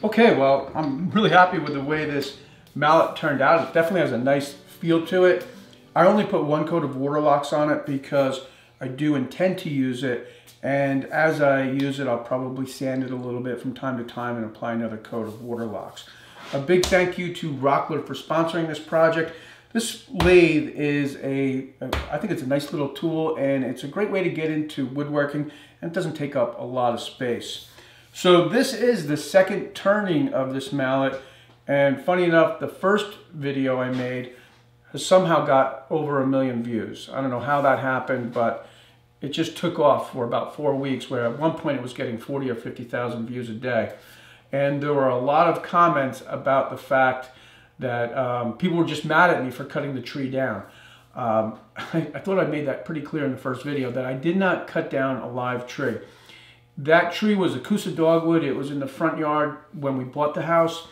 Okay, well, I'm really happy with the way this mallet turned out. It definitely has a nice feel to it. I only put one coat of water locks on it because I do intend to use it, and as I use it, I'll probably sand it a little bit from time to time and apply another coat of water locks. A big thank you to Rockler for sponsoring this project. This lathe is I think it's a nice little tool, and it's a great way to get into woodworking, and it doesn't take up a lot of space. So this is the second turning of this mallet, and funny enough, the first video I made has somehow got over 1 million views. I don't know how that happened, but it just took off for about 4 weeks, where at one point it was getting 40 or 50,000 views a day. And there were a lot of comments about the fact that people were just mad at me for cutting the tree down. I thought I made that pretty clear in the first video that I did not cut down a live tree. That tree was a dogwood. It was in the front yard when we bought the house.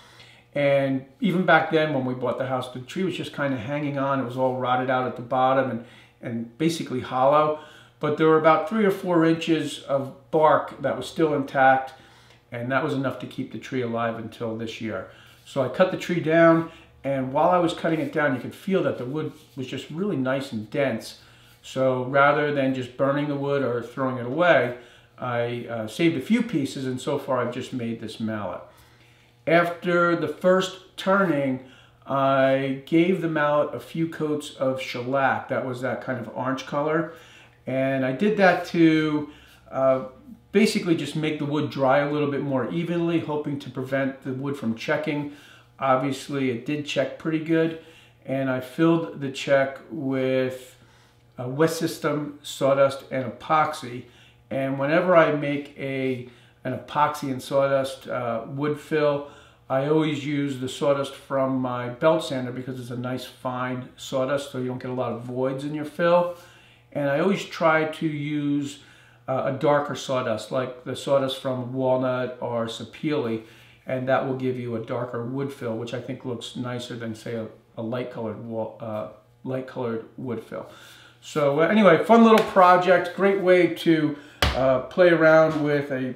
And even back then when we bought the house, the tree was just kind of hanging on. It was all rotted out at the bottom and basically hollow. But there were about 3 or 4 inches of bark that was still intact. And that was enough to keep the tree alive until this year. So I cut the tree down. And while I was cutting it down, you could feel that the wood was just really nice and dense. So rather than just burning the wood or throwing it away, I saved a few pieces, and so far I've just made this mallet. After the first turning, I gave the mallet a few coats of shellac. That was that kind of orange color. And I did that to basically just make the wood dry a little bit more evenly, hoping to prevent the wood from checking. Obviously, it did check pretty good. And I filled the check with wet system, sawdust, and epoxy. And whenever I make an epoxy and sawdust wood fill, I always use the sawdust from my belt sander because it's a nice fine sawdust, so you don't get a lot of voids in your fill. And I always try to use a darker sawdust, like the sawdust from walnut or sapele, and that will give you a darker wood fill, which I think looks nicer than, say, a light-colored wood fill. So anyway, fun little project, great way to play around with a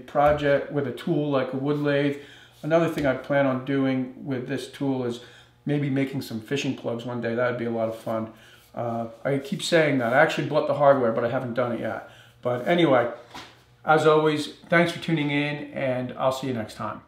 tool like a wood lathe. Another thing I plan on doing with this tool is maybe making some fishing plugs one day. That would be a lot of fun. I keep saying that. I actually bought the hardware, but I haven't done it yet. But anyway, as always, thanks for tuning in, and I'll see you next time.